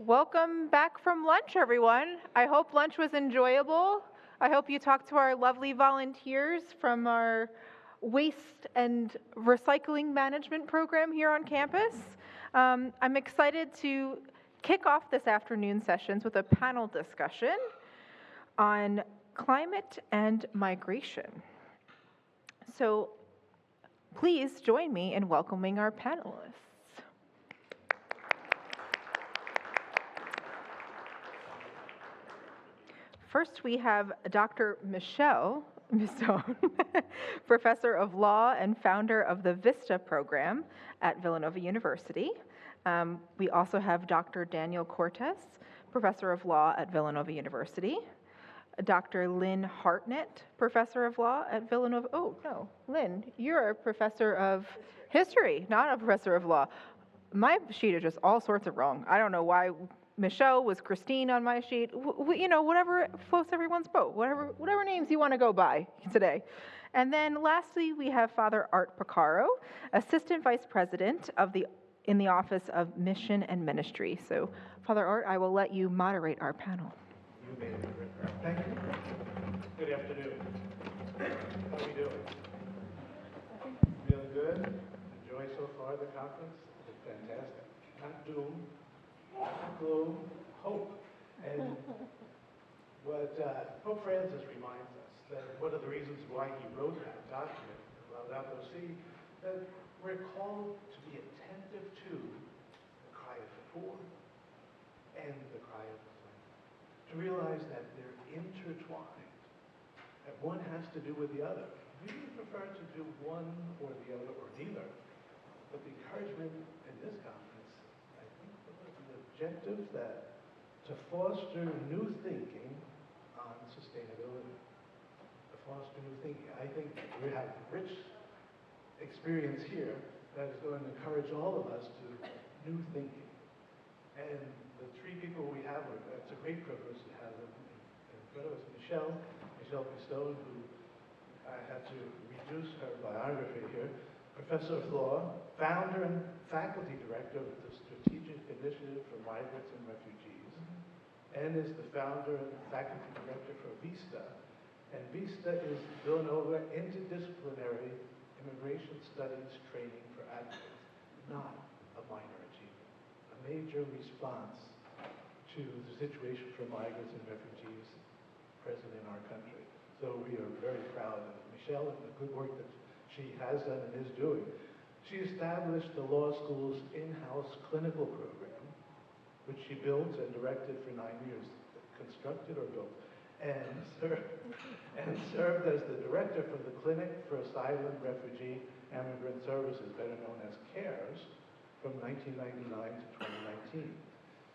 Welcome back from lunch, everyone. I hope lunch was enjoyable. I hope you talked to our lovely volunteers from our waste and recycling management program here on campus. I'm excited to kick off this afternoon sessions with a panel discussion on climate and migration. So please join me in welcoming our panelists. First, we have Dr. Michele Pistone, Professor of Law and founder of the VISTA program at Villanova University. We also have Dr. Daniel Cortes, Professor of Law at Villanova University. Dr. Lynne Hartnett, Professor of Law at Villanova. Oh, no, Lynne, you're a Professor of History, not a Professor of Law. My sheet is just all sorts of wrong. I don't know why Michele was Christine on my sheet. Whatever floats everyone's boat, whatever names you want to go by today. And then lastly, we have Father Art Purcaro, Assistant Vice President in the Office of Mission and Ministry. So, Father Art, I will let you moderate our panel. You made it, Rick. Thank you. Good afternoon. How are we doing? Feeling good? Enjoy so far the conference? It's fantastic. Not doom, not gloom, hope. And what Pope Francis reminds us, that one of the reasons why he wrote that document, Laudato Si, that we're called to be attentive to the cry of the poor and the cry of the slave. To realize that they're intertwined, that one has to do with the other. We prefer to do one or the other or neither. But the encouragement in this conference, I think, was the objective that to foster new thinking on sustainability. To foster new thinking. I think we have rich experience here that is going to encourage all of us to new thinking. And the three people we have, it's a great privilege to have them in front of us. Michele Pistone, who I had to reduce her biography here, Professor of Law, founder and faculty director of the Strategic Initiative for Migrants and Refugees, and is the founder and faculty director for VISTA. And VISTA is Villanova Interdisciplinary Immigration Studies Training for Advocates, not a minor achievement, a major response to the situation for migrants and refugees present in our country. So we are very proud of Michele and the good work that she has done and is doing. She established the law school's in-house clinical program, which she built and directed for 9 years, constructed or built, and served as the director for the Clinic for Asylum, Refugee, and Immigrant Services, better known as CARES, from 1999 to 2019.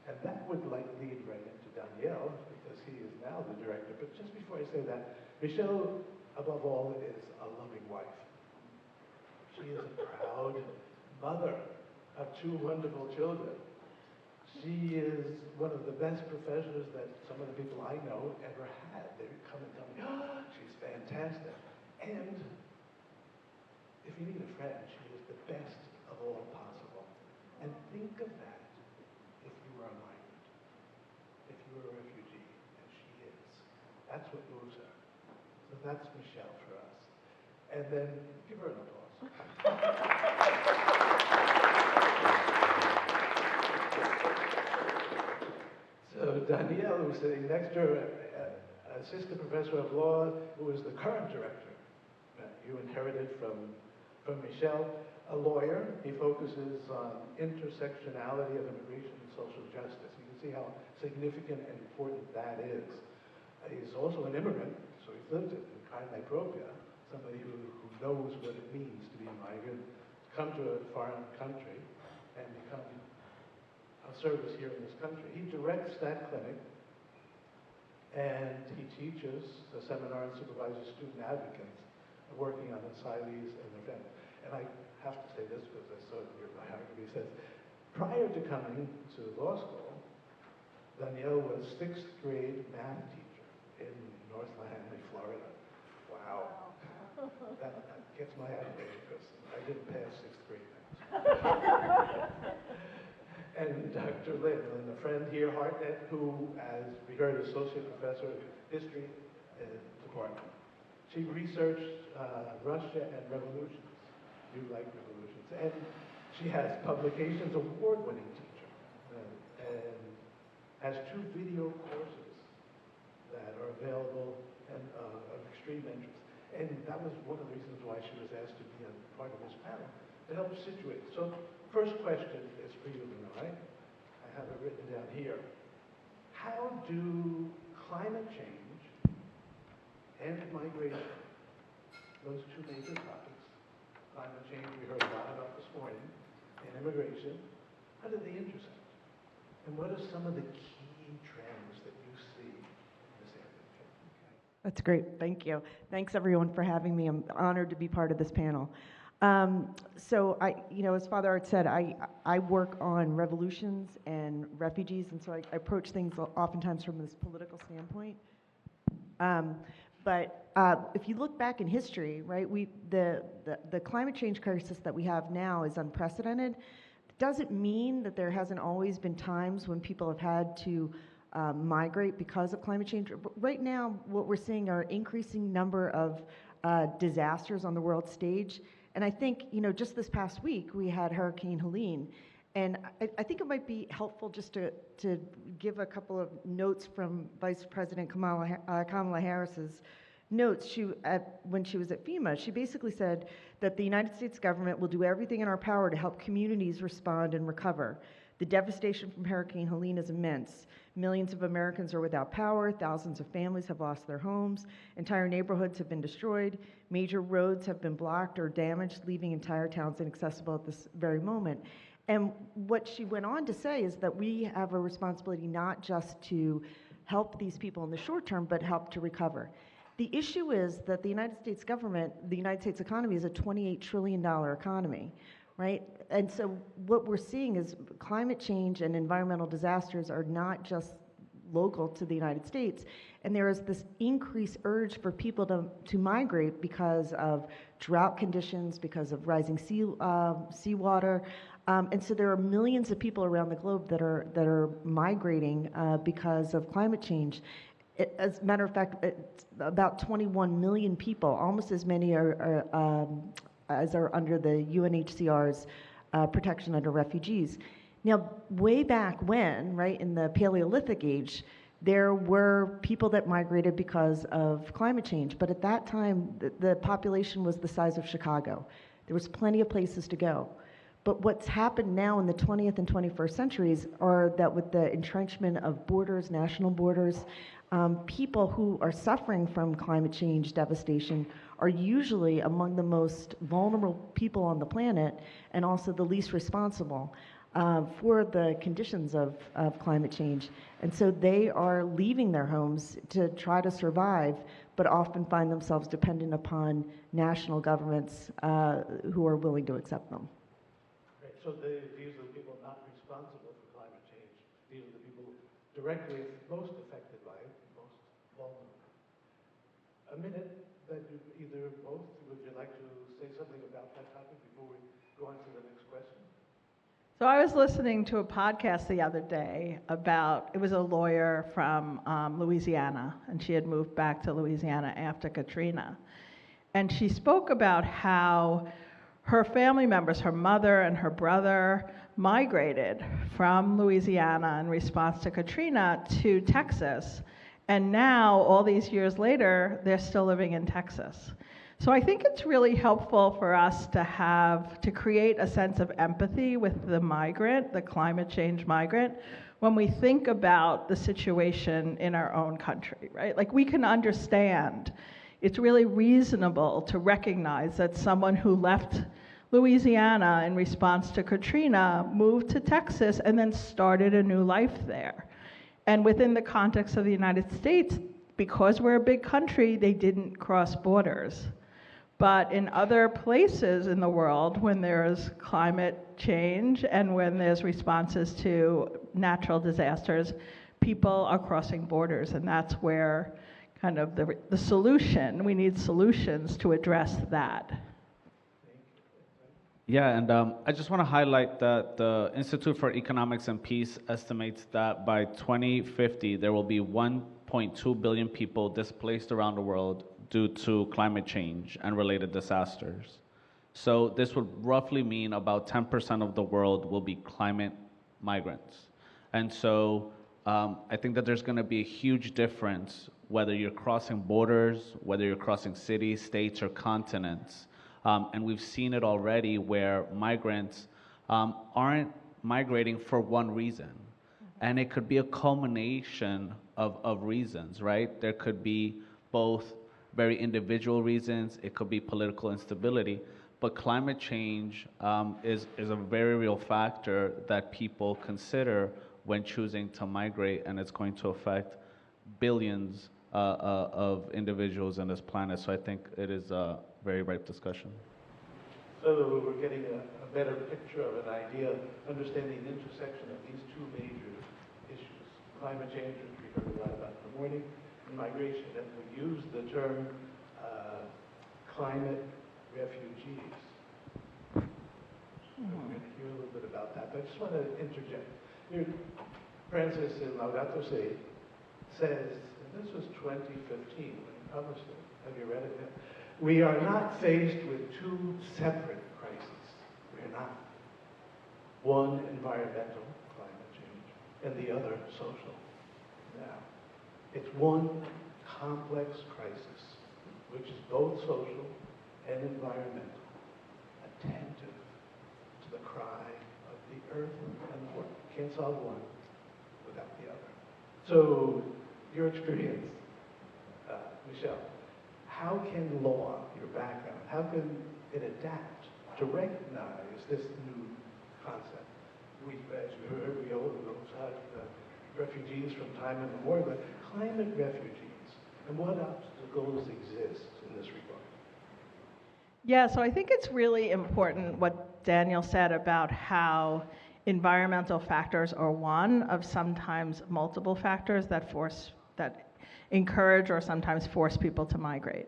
And that would lead right into Daniel, because he is now the director. But just before I say that, Michele, above all, is a loving wife. She is a proud mother of two wonderful children. She is one of the best professors that some of the people I know ever had. They would come and tell me, oh, she's fantastic. And if you need a friend, she is the best of all possible. And think of that if you were a migrant, if you were a refugee, and she is. That's what moves her. So that's Michele for us. And then give her an applause. So Danielle, who's sitting next to her, assistant professor of law, who is the current director that you inherited from Michele, a lawyer. He focuses on intersectionality of immigration and social justice. You can see how significant and important that is. He's also an immigrant, so he's lived it in carne propria, somebody who knows what it means to be a migrant, to come to a foreign country and become of service here in this country. He directs that clinic, and he teaches a seminar and supervises student advocates working on asylees and their families. And I have to say this because I saw it in your biography. It says, prior to coming to law school, Danielle was 6th grade math teacher in North Miami, Florida. Wow. That gets my attitude because I didn't pass 6th grade math. And Dr. Lynne, and a friend here, Hartnett, who, as we heard, associate professor of history department. She researched Russia and revolutions. You like revolutions. And she has publications, award-winning teacher, and has 2 video courses that are available and of extreme interest. And that was one of the reasons why she was asked to be a part of this panel, to help situate. So first question is for you, Lynne. I have it written down here. How do climate change and migration, those 2 major topics, climate change we heard a lot about this morning, and immigration, how do they intersect? And what are some of the key trends that you see in this area? That's great. Thank you. Thanks everyone for having me. I'm honored to be part of this panel. So as Father Art said, I work on revolutions and refugees, and so I approach things oftentimes from this political standpoint. But if you look back in history, right, the climate change crisis that we have now is unprecedented. It doesn't mean that there hasn't always been times when people have had to migrate because of climate change. But right now, what we're seeing are increasing number of disasters on the world stage. And I think, just this past week, we had Hurricane Helene. And I think it might be helpful just to give a couple of notes from Vice President Kamala Harris's notes. When she was at FEMA, she basically said that the United States government will do everything in our power to help communities respond and recover. The devastation from Hurricane Helene is immense. Millions of Americans are without power, thousands of families have lost their homes, entire neighborhoods have been destroyed, major roads have been blocked or damaged, leaving entire towns inaccessible at this very moment. And what she went on to say is that we have a responsibility not just to help these people in the short term, but help to recover. The issue is that the United States government, the United States economy is a $28 trillion economy, right? And so what we're seeing is climate change and environmental disasters are not just local to the United States. And there is this increased urge for people to migrate because of drought conditions, because of rising seawater. And so there are millions of people around the globe that are migrating because of climate change. As a matter of fact, it's about 21 million people, almost as many as are under the UNHCR's protection under refugees. Now, way back when, right, in the Paleolithic age, there were people that migrated because of climate change, but at that time, the population was the size of Chicago. There was plenty of places to go. But what's happened now in the 20th and 21st centuries are that with the entrenchment of borders, national borders, people who are suffering from climate change devastation are usually among the most vulnerable people on the planet and also the least responsible for the conditions of climate change. And so they are leaving their homes to try to survive, but often find themselves dependent upon national governments who are willing to accept them. Right. So these are the people not responsible for climate change. These are the people directly most affected by it, most vulnerable. A minute that you either both, would you like to say something about that topic before we go on to the next question? So I was listening to a podcast the other day about, it was a lawyer from Louisiana, and she had moved back to Louisiana after Katrina. And she spoke about how her family members, her mother and her brother, migrated from Louisiana in response to Katrina to Texas. And now, all these years later, they're still living in Texas. So I think it's really helpful for us to create a sense of empathy with the migrant, the climate change migrant, when we think about the situation in our own country, right? Like, we can understand, it's really reasonable to recognize that someone who left Louisiana in response to Katrina moved to Texas and then started a new life there. And within the context of the United States, because we're a big country, they didn't cross borders. But in other places in the world, when there's climate change and when there's responses to natural disasters, people are crossing borders, and that's where kind of the solution, we need solutions to address that. Yeah, and I just want to highlight that the Institute for Economics and Peace estimates that by 2050, there will be 1.2 billion people displaced around the world due to climate change and related disasters. So this would roughly mean about 10% of the world will be climate migrants. And so I think that there's going to be a huge difference whether you're crossing borders, whether you're crossing cities, states, or continents. And we've seen it already where migrants aren't migrating for one reason. And it could be a culmination of reasons, right? There could be both very individual reasons, it could be political instability, but climate change is a very real factor that people consider when choosing to migrate, and it's going to affect billions of individuals on this planet. So I think it is a very ripe discussion. So we're getting a better picture of an idea, understanding the intersection of these two major issues. Climate change, which we heard a lot about in the morning, and migration. And we use the term climate refugees. We're going to hear a little bit about that, but I just want to interject. Here, Francis in Laudato Si says, and this was 2015 when he published it. Have you read it yet? We are not faced with two separate crises. We're not. One, environmental, climate change, and the other, social. Now, it's one complex crisis, which is both social and environmental, attentive to the cry of the earth and the world. Can't solve one without the other. So, your experience, Michele, how can law, your background, how can it adapt to recognize this new concept? We, as you heard, we also had refugees from time immemorial, but climate refugees, and what obstacles exist in this regard? Yeah, so I think it's really important what Daniel said about how environmental factors are one of sometimes multiple factors that encourage or sometimes force people to migrate.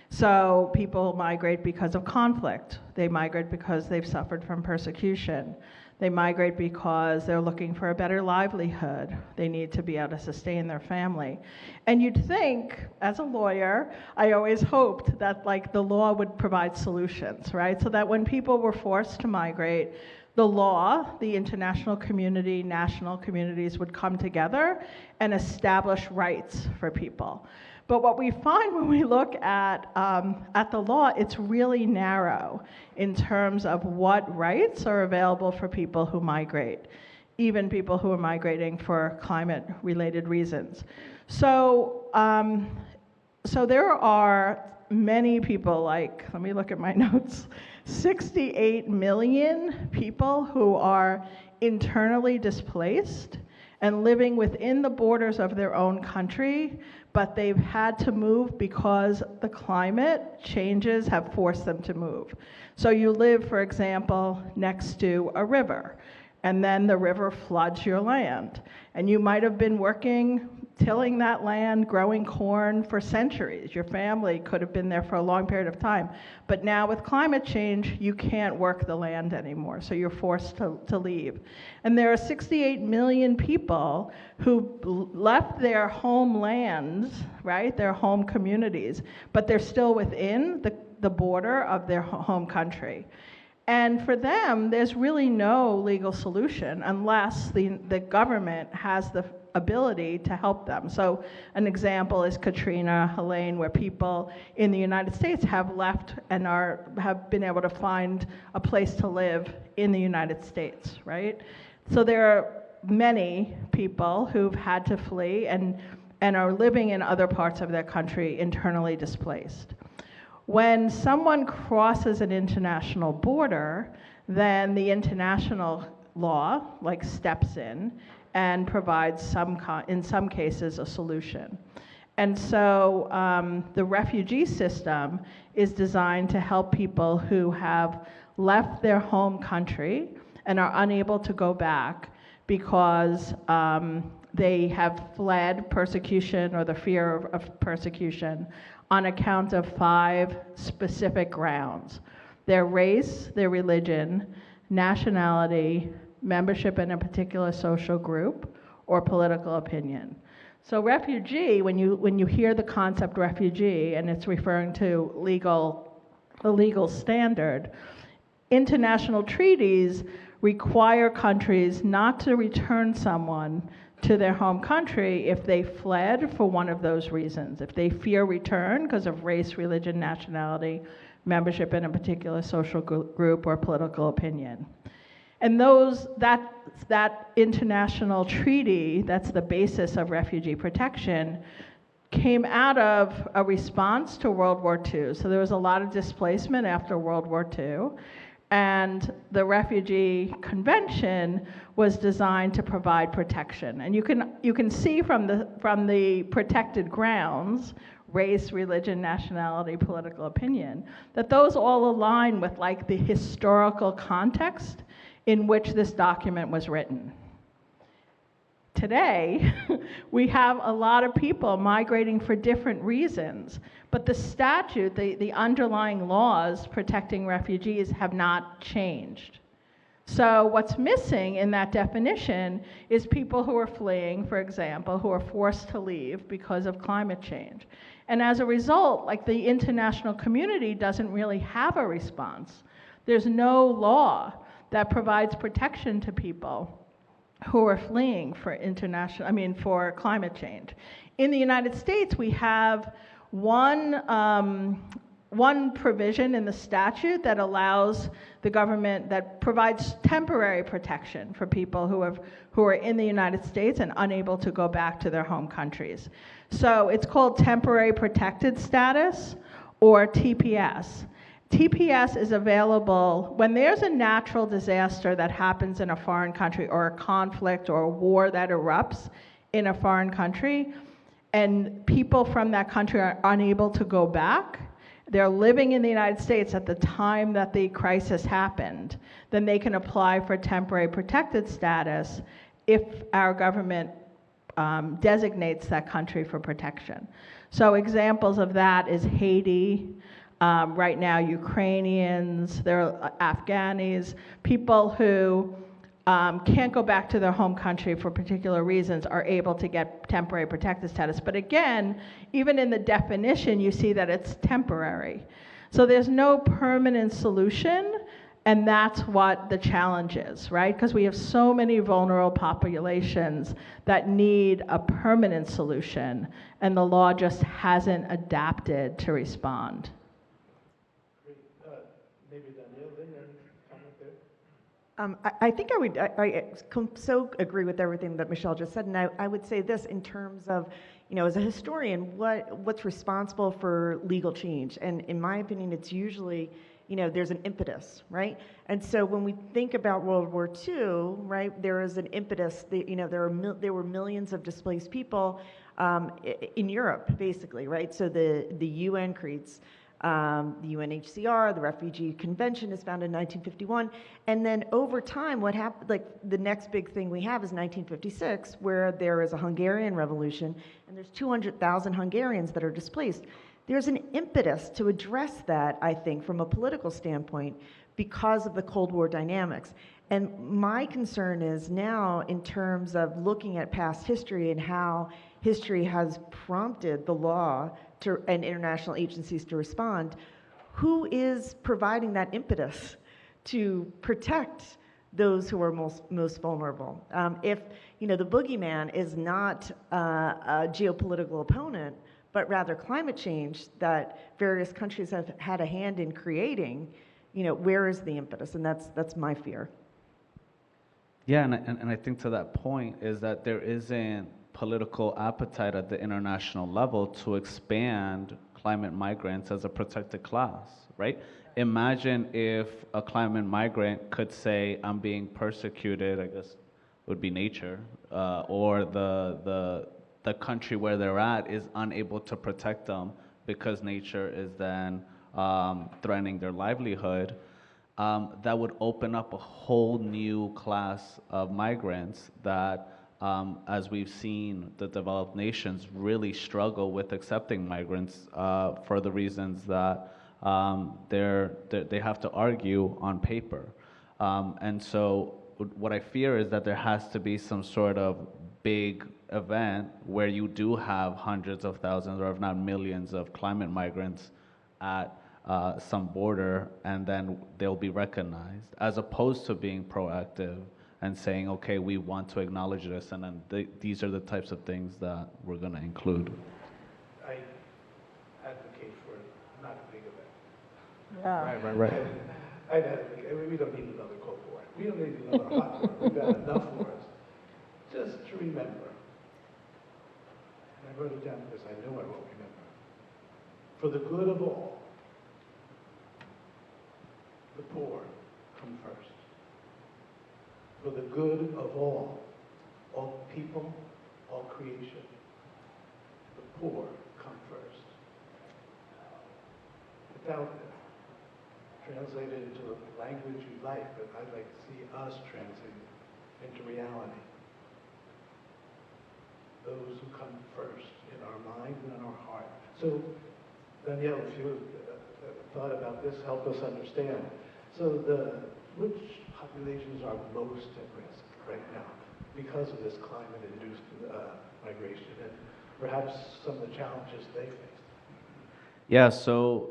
So people migrate because of conflict. They migrate because they've suffered from persecution. They migrate because they're looking for a better livelihood. They need to be able to sustain their family. And you'd think, as a lawyer, I always hoped that the law would provide solutions, right? So that when people were forced to migrate, the law, the international community, national communities would come together and establish rights for people. But what we find when we look at the law, it's really narrow in terms of what rights are available for people who migrate, even people who are migrating for climate-related reasons. So, so there are many people, let me look at my notes, 68 million people who are internally displaced and living within the borders of their own country, but they've had to move because the climate changes have forced them to move. So you live, for example, next to a river, and then the river floods your land. And you might have been tilling that land, growing corn for centuries. Your family could have been there for a long period of time. But now with climate change, you can't work the land anymore, so you're forced to leave. And there are 68 million people who left their homelands, right, their home communities, but they're still within the border of their home country. And for them, there's really no legal solution unless the government has the ability to help them. So an example is Katrina, Helene, where people in the United States have left and have been able to find a place to live in the United States, right? So there are many people who've had to flee and are living in other parts of their country internally displaced. When someone crosses an international border, then the international law steps in and provides in some cases a solution. And so the refugee system is designed to help people who have left their home country and are unable to go back because they have fled persecution or the fear of persecution on account of 5 specific grounds. their race, their religion, nationality, membership in a particular social group, or political opinion. So refugee, when you hear the concept refugee, and it's referring to a legal standard, international treaties require countries not to return someone to their home country if they fled for one of those reasons. If they fear return because of race, religion, nationality, membership in a particular social group, or political opinion. And that international treaty, that's the basis of refugee protection, came out of a response to World War II. So there was a lot of displacement after World War II. And the Refugee Convention was designed to provide protection. And you can see from the protected grounds, race, religion, nationality, political opinion, that those all align with like the historical context in which this document was written. Today, we have a lot of people migrating for different reasons, but the statute, the underlying laws protecting refugees have not changed. So what's missing in that definition is people who are fleeing, for example, who are forced to leave because of climate change. And as a result, like the international community doesn't really have a response. There's no law that provides protection to people who are fleeing for for climate change. In the United States, we have one provision in the statute that allows the government, that provides temporary protection for people who are in the United States and unable to go back to their home countries. So it's called temporary protected status, or TPS. TPS is available when there's a natural disaster that happens in a foreign country, or a conflict or a war that erupts in a foreign country, and people from that country are unable to go back. They're living in the United States at the time that the crisis happened, then they can apply for temporary protected status if our government designates that country for protection. So examples of that is Haiti. Right now, Ukrainians, there are Afghanis, people who can't go back to their home country for particular reasons are able to get temporary protected status. But again, even in the definition, you see that it's temporary. So there's no permanent solution, and that's what the challenge is, right? Because we have so many vulnerable populations that need a permanent solution, and the law just hasn't adapted to respond. Maybe Danielle, Lynne, comment there? I think I so agree with everything that Michele just said, and I would say this in terms of, as a historian, what's responsible for legal change? And in my opinion, it's usually, there's an impetus, right? And so when we think about World War II, right, there is an impetus. There were millions of displaced people in Europe, basically, right? So the UN creates the UNHCR, the Refugee Convention is founded in 1951, and then over time, what happened? Like the next big thing we have is 1956, where there is a Hungarian revolution, and there's 200,000 Hungarians that are displaced. There's an impetus to address that, I think, from a political standpoint, because of the Cold War dynamics. And my concern is now, in terms of looking at past history and how history has prompted the law and international agencies to respond, who is providing that impetus to protect those who are most vulnerable? If the boogeyman is not a geopolitical opponent, but rather climate change that various countries have had a hand in creating, where is the impetus? And that's my fear. Yeah, and I think to that point is that there isn't political appetite at the international level to expand climate migrants as a protected class, right? Imagine if a climate migrant could say, I'm being persecuted, I guess would be nature, or the country where they're at is unable to protect them because nature is then threatening their livelihood. That would open up a whole new class of migrants that, as we've seen, the developed nations really struggle with accepting migrants for the reasons that They have to argue on paper. And so what I fear is that there has to be some sort of big event where you do have hundreds of thousands, or if not millions, of climate migrants at some border, and then they'll be recognized, as opposed to being proactive and saying, okay, we want to acknowledge this, and then these are the types of things that we're going to include. I advocate for not a big event. Yeah. Right. I'd advocate, I mean, we don't need another Cold War. We don't need another hot war. We've got enough wars. Just to remember, and I wrote it down because I know I won't remember, for the good of all, the poor come first. For the good of all people, all creation, the poor come first. Without translate it into a language you like, but I'd like to see us translate it into reality. Those who come first in our mind and in our heart. So, Danielle, if you thought about this, help us understand. So, which populations are most at risk right now because of this climate-induced migration, and perhaps some of the challenges they face? Yeah, so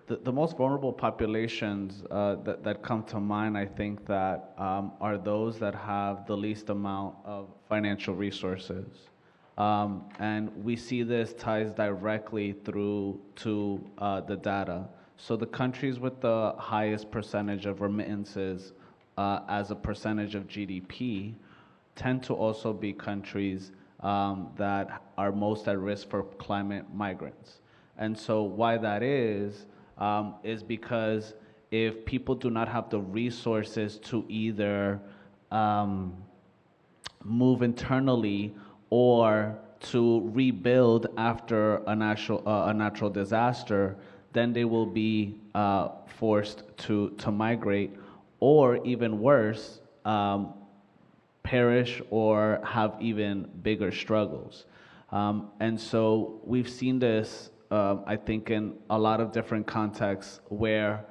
the most vulnerable populations that come to mind, I think that are those that have the least amount of financial resources. And we see this ties directly through to the data. So the countries with the highest percentage of remittances as a percentage of GDP tend to also be countries that are most at risk for climate migrants. And so why that is because if people do not have the resources to either move internally or to rebuild after a natural disaster, then they will be forced to migrate, or even worse, perish or have even bigger struggles. And so we've seen this, I think, in a lot of different contexts where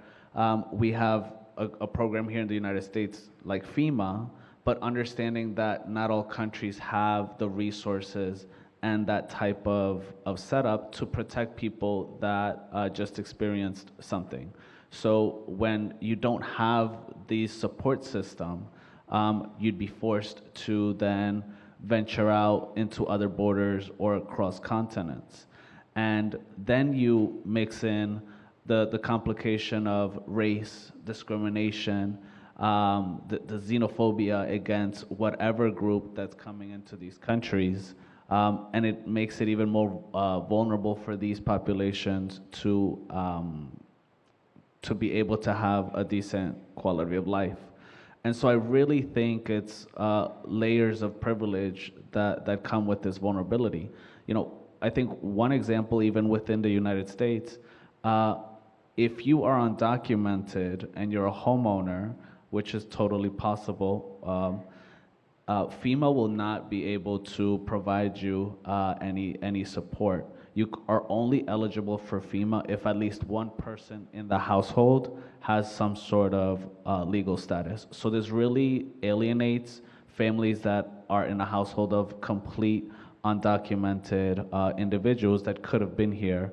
we have a program here in the United States like FEMA, but understanding that not all countries have the resources and that type of setup to protect people that just experienced something. So when you don't have the support system, you'd be forced to then venture out into other borders or across continents. And then you mix in the complication of race, discrimination, the xenophobia against whatever group that's coming into these countries. And it makes it even more vulnerable for these populations to be able to have a decent quality of life. And so I really think it's layers of privilege that come with this vulnerability. You know, I think one example, even within the United States, if you are undocumented and you're a homeowner, which is totally possible, FEMA will not be able to provide you any support. You are only eligible for FEMA if at least one person in the household has some sort of legal status. So this really alienates families that are in a household of complete undocumented individuals that could have been here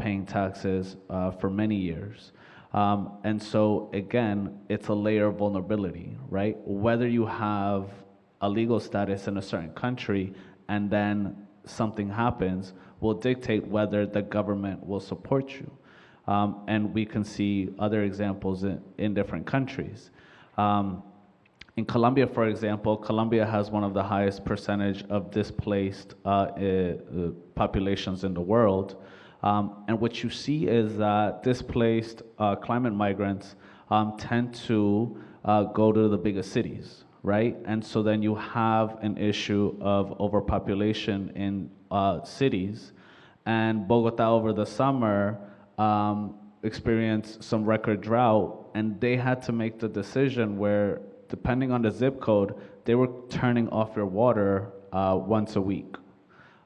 paying taxes for many years. And so again, it's a layer of vulnerability, right? Whether you have a legal status in a certain country and then something happens will dictate whether the government will support you. And we can see other examples in different countries. In Colombia, for example, Colombia has one of the highest percentage of displaced populations in the world. And what you see is that displaced climate migrants tend to go to the biggest cities, right? And so then you have an issue of overpopulation in cities. And Bogota over the summer experienced some record drought, and they had to make the decision where, depending on the zip code, they were turning off their water once a week.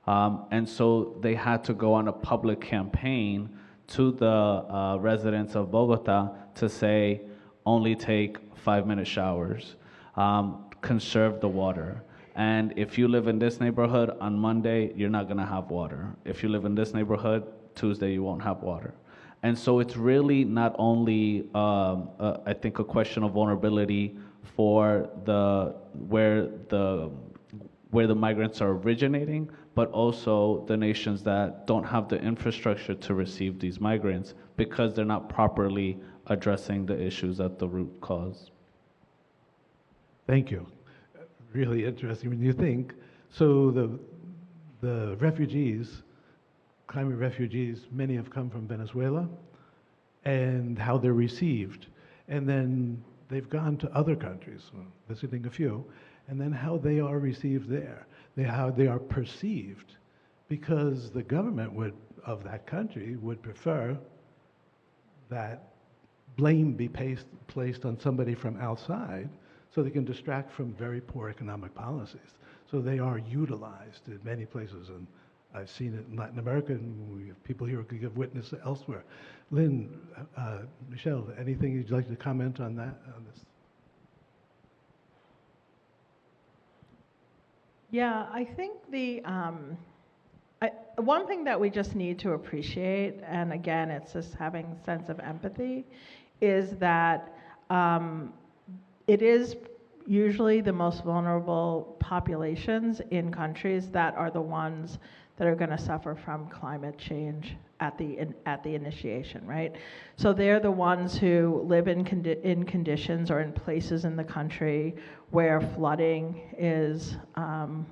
And so they had to go on a public campaign to the residents of Bogota to say, only take 5-minute showers, conserve the water. And if you live in this neighborhood, on Monday, you're not gonna have water. If you live in this neighborhood, Tuesday, you won't have water. And so it's really not only, I think, a question of vulnerability for where the migrants are originating, but also the nations that don't have the infrastructure to receive these migrants because they're not properly addressing the issues at the root cause. Thank you. Really interesting when you think. So the refugees, climate refugees, many have come from Venezuela, and how they're received. And then they've gone to other countries, visiting a few, and then how they are received there, how they are perceived, because the government of that country would prefer that blame be placed on somebody from outside so they can distract from very poor economic policies. So they are utilized in many places, and I've seen it in Latin America, and we have people here who could give witness elsewhere. Lynne, Michele, anything you'd like to comment on that, on this? Yeah, I think one thing that we just need to appreciate, and again, it's just having a sense of empathy, is that it is usually the most vulnerable populations in countries that are the ones that are going to suffer from climate change at the initiation, right? So they're the ones who live in conditions or in places in the country where flooding is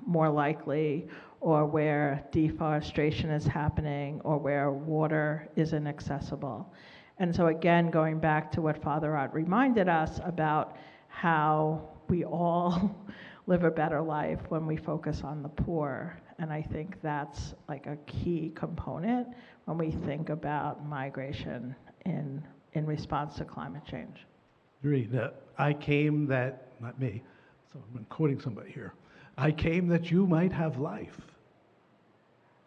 more likely, or where deforestation is happening, or where water is inaccessible. And so again, going back to what Father Ott reminded us about how we all live a better life when we focus on the poor. And I think that's like a key component when we think about migration in response to climate change. Agreed. I came that, not me, so I'm quoting somebody here. I came that you might have life.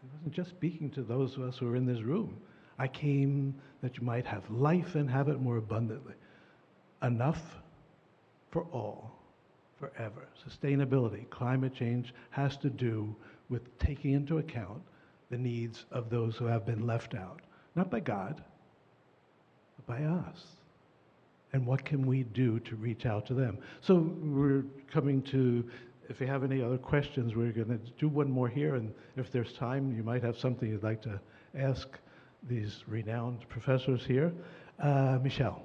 It wasn't just speaking to those of us who are in this room. I came that you might have life and have it more abundantly. Enough for all, forever. Sustainability, climate change has to do with taking into account the needs of those who have been left out, not by God, but by us. And what can we do to reach out to them? So we're coming to, if you have any other questions, we're going to do one more here, and if there's time, you might have something you'd like to ask these renowned professors here. Michele,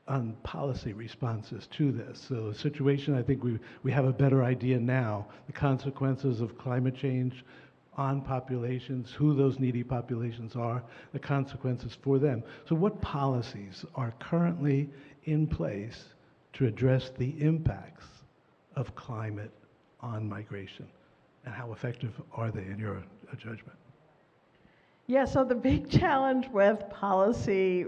on policy responses to this. So the situation, I think we have a better idea now, the consequences of climate change on populations, who those needy populations are, the consequences for them. So what policies are currently in place to address the impacts of climate on migration? And how effective are they in your judgment? Yeah, so the big challenge with policy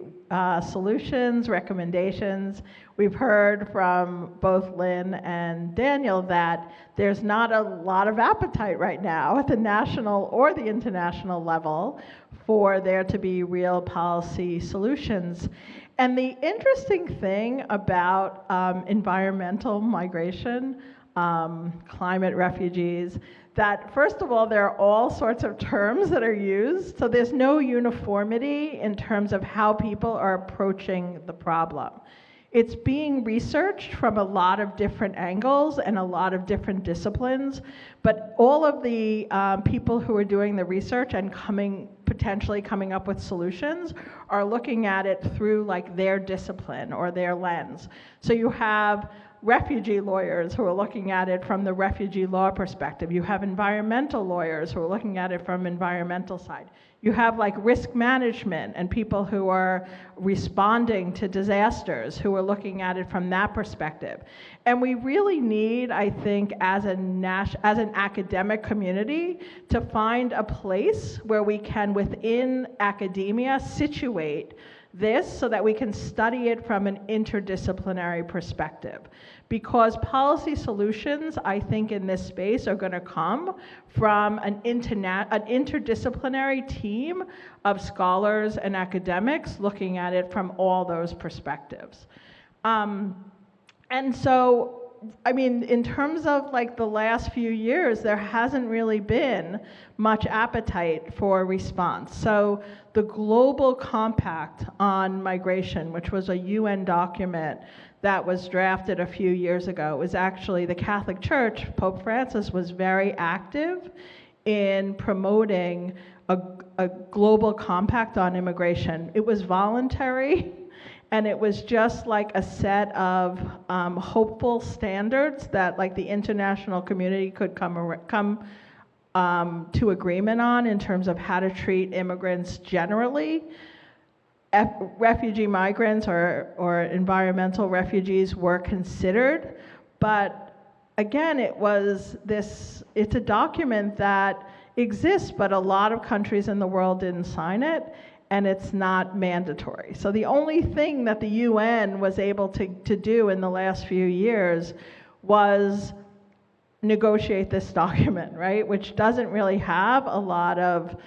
solutions, recommendations, we've heard from both Lynne and Daniel that there's not a lot of appetite right now at the national or the international level for there to be real policy solutions. And the interesting thing about environmental migration, climate refugees, that first of all, there are all sorts of terms that are used, so there's no uniformity in terms of how people are approaching the problem. It's being researched from a lot of different angles and a lot of different disciplines, but all of the people who are doing the research and potentially coming up with solutions are looking at it through like their discipline or their lens. So you have refugee lawyers who are looking at it from the refugee law perspective. You have environmental lawyers who are looking at it from environmental side. You have like risk management and people who are responding to disasters who are looking at it from that perspective. And we really need, I think, as an academic community, to find a place where we can, within academia, situate this so that we can study it from an interdisciplinary perspective. Because policy solutions, I think, in this space are going to come from an interdisciplinary team of scholars and academics looking at it from all those perspectives. And so, I mean, in terms of like the last few years, there hasn't really been much appetite for response. So the Global Compact on Migration, which was a UN document that was drafted a few years ago, was actually the Catholic Church. Pope Francis was very active in promoting a global compact on immigration. It was voluntary. And it was just like a set of hopeful standards that like the international community could come to agreement on in terms of how to treat immigrants generally. Refugee migrants or environmental refugees were considered, but again, it's a document that exists, but a lot of countries in the world didn't sign it, and it's not mandatory. So the only thing that the UN was able to do in the last few years was negotiate this document, right? Which doesn't really have a lot of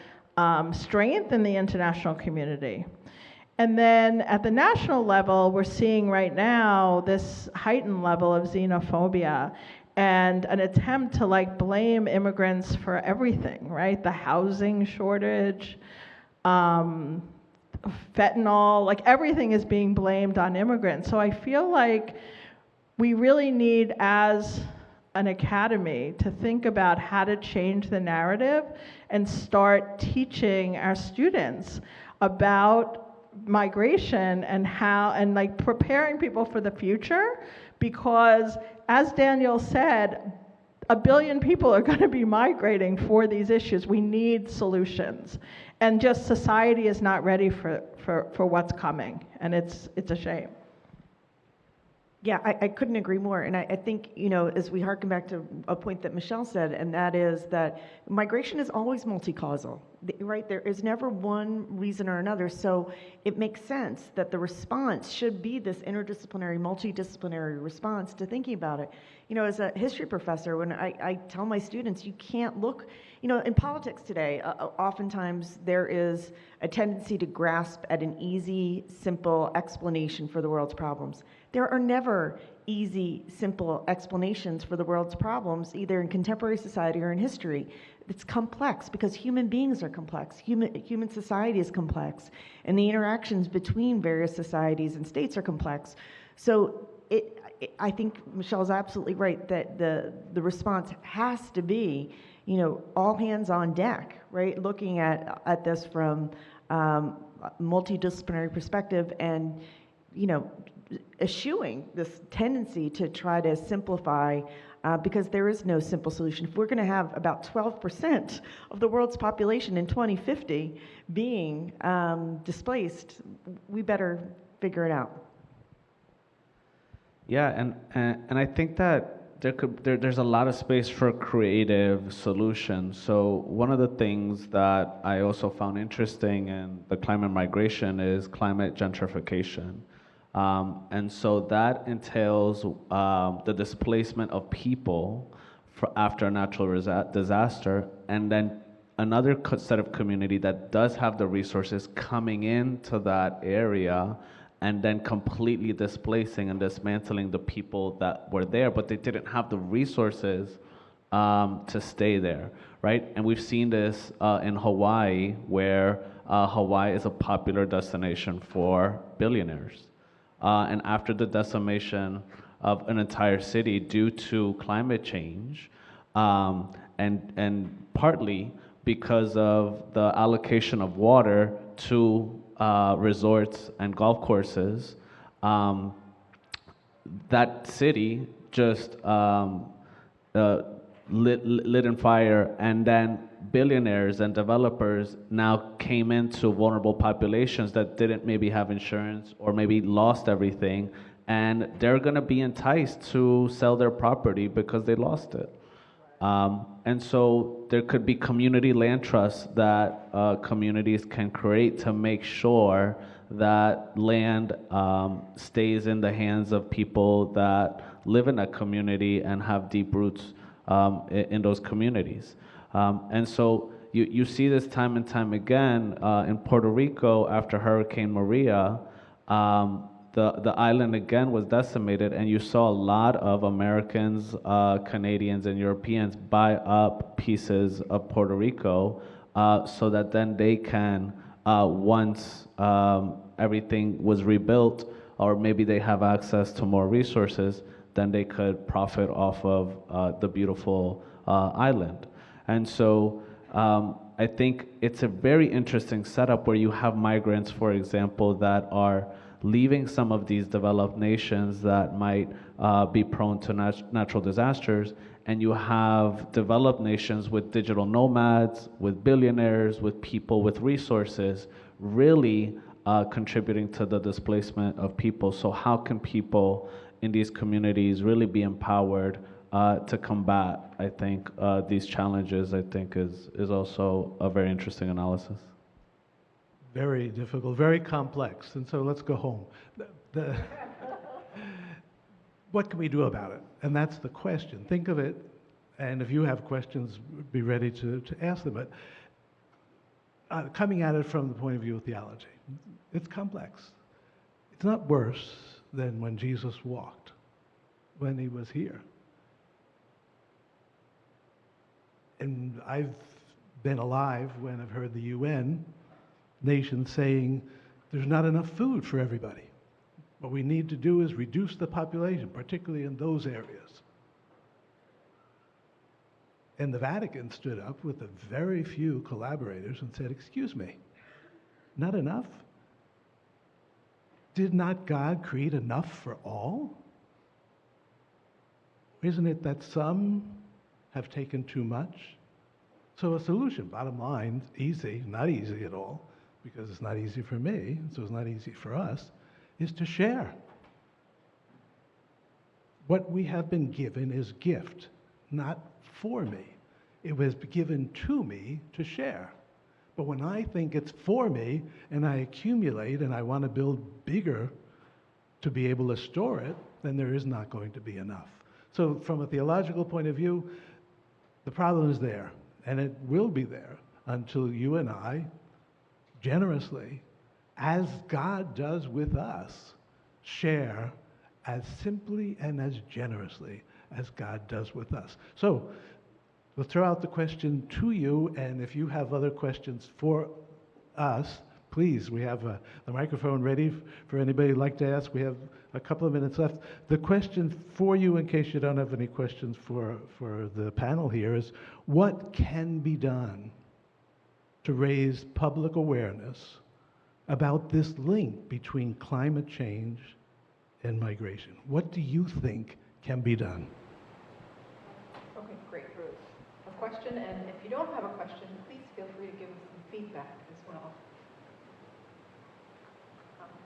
strength in the international community. And then at the national level, we're seeing right now this heightened level of xenophobia and an attempt to like blame immigrants for everything, right? The housing shortage, fentanyl, like everything is being blamed on immigrants. So I feel like we really need, as an academy, to think about how to change the narrative and start teaching our students about migration and how, and like preparing people for the future, because as Daniel said, 1 billion people are going to be migrating for these issues. We need solutions. And just society is not ready for what's coming. And it's a shame. Yeah, I couldn't agree more. And I think, you know, as we harken back to a point that Michele said, and that is that migration is always multi-causal, right? There is never one reason or another. So it makes sense that the response should be this interdisciplinary, multidisciplinary response to thinking about it. You know, as a history professor, when I tell my students, you can't look, you know, in politics today, oftentimes there is a tendency to grasp at an easy, simple explanation for the world's problems. There are never easy, simple explanations for the world's problems, either in contemporary society or in history. It's complex because human beings are complex. Human society is complex, and the interactions between various societies and states are complex. So I think Michelle's absolutely right that the response has to be, you know, all hands on deck, right? Looking at this from multidisciplinary perspective and, you know, eschewing this tendency to try to simplify because there is no simple solution. If we're going to have about 12% of the world's population in 2050 being displaced, we better figure it out. Yeah, and I think that there's a lot of space for creative solutions. So one of the things that I also found interesting in the climate migration is climate gentrification. And so that entails the displacement of people after a natural disaster, and then another set of community that does have the resources coming into that area and then completely displacing and dismantling the people that were there, but they didn't have the resources to stay there, right? And we've seen this in Hawaii, where Hawaii is a popular destination for billionaires. And after the decimation of an entire city due to climate change, and partly because of the allocation of water to resorts and golf courses, that city just lit on fire, and then billionaires and developers now came into vulnerable populations that didn't maybe have insurance or maybe lost everything, and they're going to be enticed to sell their property because they lost it. And so there could be community land trusts that communities can create to make sure that land stays in the hands of people that live in that community and have deep roots in those communities. And so you see this time and time again in Puerto Rico after Hurricane Maria. The island again was decimated, and you saw a lot of Americans, Canadians, and Europeans buy up pieces of Puerto Rico so that then they can, once everything was rebuilt, or maybe they have access to more resources, then they could profit off of the beautiful island. And so I think it's a very interesting setup where you have migrants, for example, that are leaving some of these developed nations that might be prone to natural disasters, and you have developed nations with digital nomads, with billionaires, with people with resources, really contributing to the displacement of people. So how can people in these communities really be empowered to combat, I think, these challenges, I think is also a very interesting analysis. Very difficult, very complex, and so let's go home. What can we do about it? And that's the question. Think of it, and if you have questions, be ready to ask them. But coming at it from the point of view of theology, it's complex. It's not worse than when Jesus walked, when he was here. And I've been alive when I've heard the UN nations saying there's not enough food for everybody. What we need to do is reduce the population, particularly in those areas. And the Vatican stood up with a very few collaborators and said, excuse me, not enough? Did not God create enough for all? Isn't it that some have taken too much? So a solution, bottom line, easy, not easy at all, because it's not easy for me, so it's not easy for us, is to share. What we have been given is gift, not for me. It was given to me to share. But when I think it's for me, and I accumulate, and I want to build bigger to be able to store it, then there is not going to be enough. So from a theological point of view, the problem is there, and it will be there until you and I generously, as God does with us, share as simply and as generously as God does with us. So we'll throw out the question to you, and if you have other questions for us, please, we have the microphone ready for anybody who'd like to ask. We have a couple of minutes left. The question for you, in case you don't have any questions for the panel here, is what can be done to raise public awareness about this link between climate change and migration? What do you think can be done? Okay, great, Ruth. A question, and if you don't have a question, please feel free to give us some feedback as well.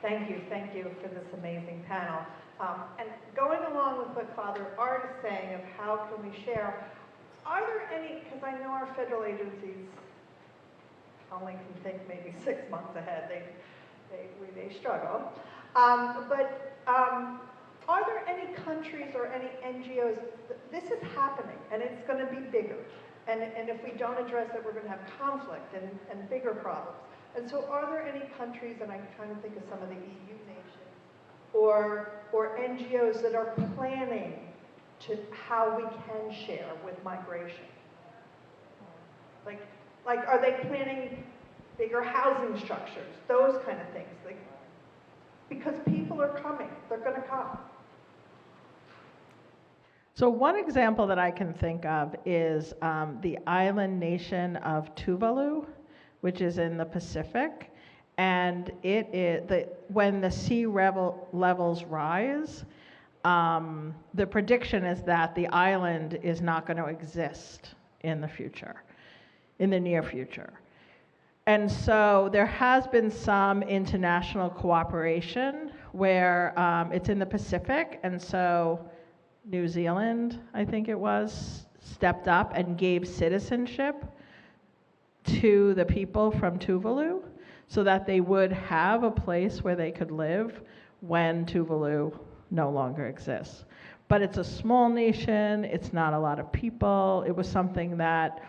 Thank you for this amazing panel. And going along with what Father Art is saying of how can we share, are there any, because I know our federal agencies only can think maybe 6 months ahead, they struggle. But are there any countries or any NGOs, this is happening and it's going to be bigger. And if we don't address it, we're going to have conflict and bigger problems. And so are there any countries, and I'm trying to think of some of the EU nations, or NGOs that are planning to how we can share with migration? Like are they planning bigger housing structures, those kind of things? Like, because people are coming, they're going to come. So one example that I can think of is the island nation of Tuvalu, which is in the Pacific, and when the sea levels rise, the prediction is that the island is not going to exist in the near future. And so there has been some international cooperation where it's in the Pacific, and so New Zealand, I think it was, stepped up and gave citizenship to the people from Tuvalu so that they would have a place where they could live when Tuvalu no longer exists. But it's a small nation, it's not a lot of people. It was something that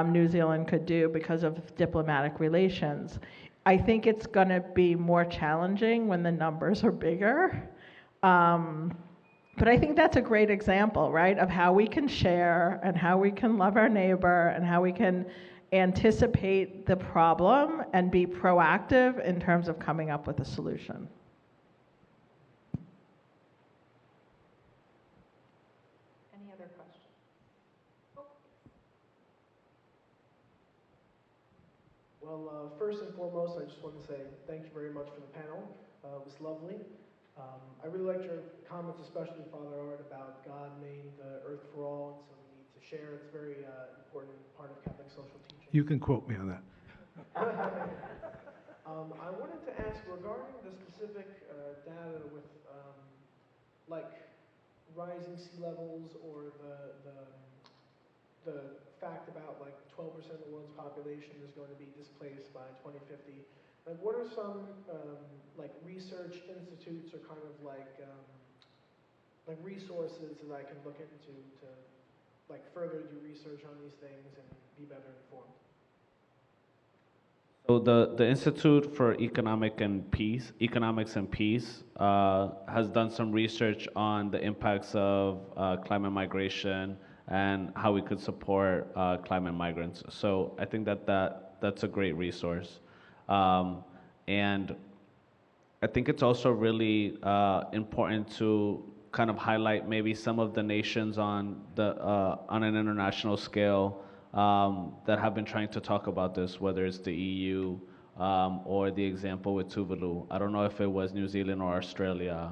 New Zealand could do because of diplomatic relations. I think it's going to be more challenging when the numbers are bigger. But I think that's a great example, right, of how we can share and how we can love our neighbor and how we can anticipate the problem and be proactive in terms of coming up with a solution. Any other questions? Well, first and foremost, I just want to say thank you very much for the panel. It was lovely. I really liked your comments, especially Father Art, about God made the earth for all, and so we need to share. It's a very important part of Catholic social teaching. You can quote me on that. I wanted to ask regarding the specific data with like rising sea levels or the fact about like 12% of the world's population is going to be displaced by 2050. Like, what are some like research institutes or kind of like resources that I can look into to like further do research on these things and be better informed? So the Institute for Economics and Peace has done some research on the impacts of climate migration and how we could support climate migrants. So I think that's a great resource. And I think it's also really important to kind of highlight maybe some of the nations on an international scale that have been trying to talk about this, whether it's the EU or the example with Tuvalu. I don't know if it was New Zealand or Australia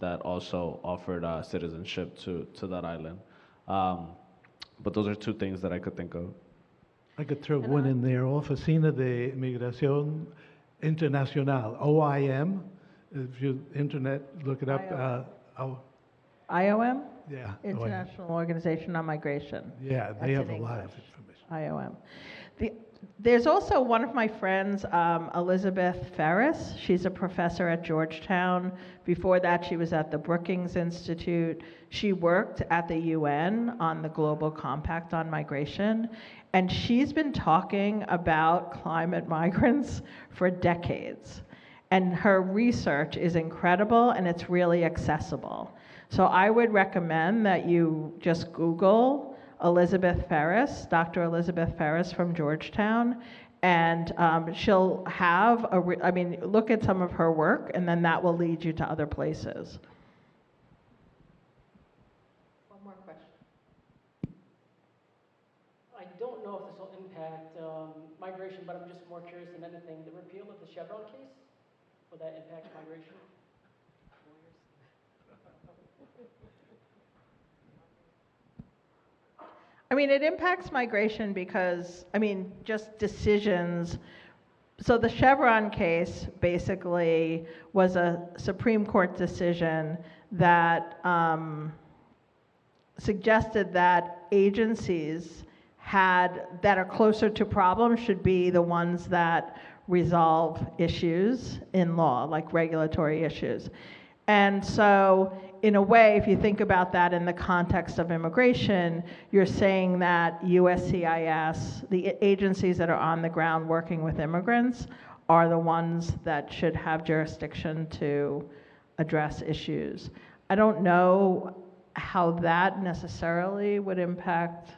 that also offered citizenship to that island. But those are two things that I could think of. I could throw one in there, Oficina de Migración Internacional, OIM. If you internet, look it up. IOM? Yeah. International Organization on Migration. Yeah, they have a lot of information. IOM. There's also one of my friends, Elizabeth Ferris. She's a professor at Georgetown. Before that, she was at the Brookings Institute. She worked at the UN on the Global Compact on Migration. And she's been talking about climate migrants for decades. And her research is incredible and it's really accessible. So I would recommend that you just Google Elizabeth Ferris, Dr. Elizabeth Ferris from Georgetown, and she'll have look at some of her work, and then that will lead you to other places. One more question. I don't know if this will impact migration, but I'm just more curious than anything. The repeal of the Chevron case, will that impact migration? I mean, it impacts migration because, just decisions. So the Chevron case basically was a Supreme Court decision that suggested that agencies that are closer to problems should be the ones that resolve issues in law, like regulatory issues. And so, in a way, if you think about that in the context of immigration, you're saying that USCIS, the agencies that are on the ground working with immigrants, are the ones that should have jurisdiction to address issues. I don't know how that necessarily would impact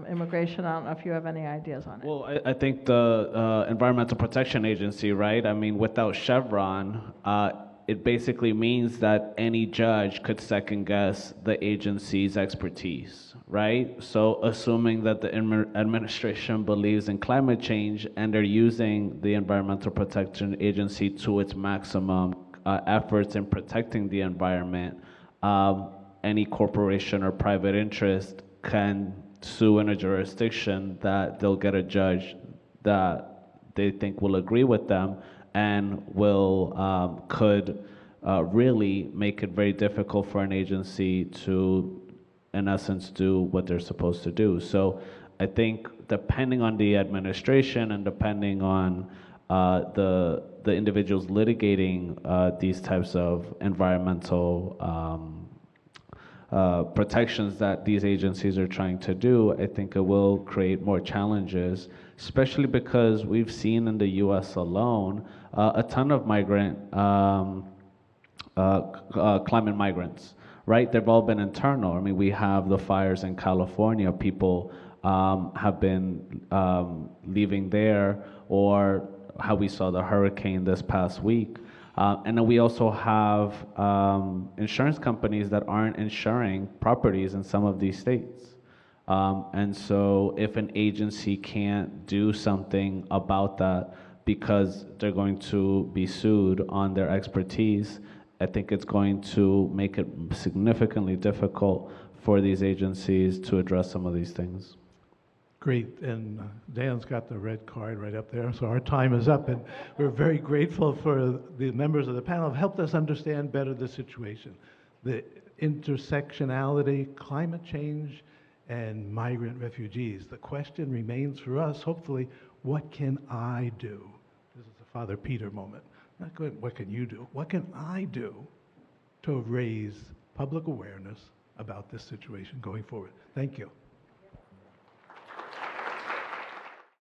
immigration. I don't know if you have any ideas on it. Well, I think the Environmental Protection Agency, right? I mean, without Chevron, it basically means that any judge could second guess the agency's expertise, right? So assuming that the administration believes in climate change and they're using the Environmental Protection Agency to its maximum efforts in protecting the environment, any corporation or private interest can sue in a jurisdiction that they'll get a judge that they think will agree with them and could really make it very difficult for an agency to in essence, do what they're supposed to do. So I think depending on the administration and depending on the individuals litigating these types of environmental protections that these agencies are trying to do, I think it will create more challenges, especially because we've seen in the U.S. alone a ton of climate migrants, right? They've all been internal. I mean, we have the fires in California. People have been leaving there, or how we saw the hurricane this past week. And then we also have insurance companies that aren't insuring properties in some of these states. And so if an agency can't do something about that because they're going to be sued on their expertise, I think it's going to make it significantly difficult for these agencies to address some of these things. Great, and Dan's got the red card right up there, so our time is up, and we're very grateful for the members of the panel who helped us understand better the situation, the intersectionality, climate change, and migrant refugees. The question remains for us, hopefully, what can I do? This is a Father Peter moment. Not good, what can you do? What can I do to raise public awareness about this situation going forward? Thank you.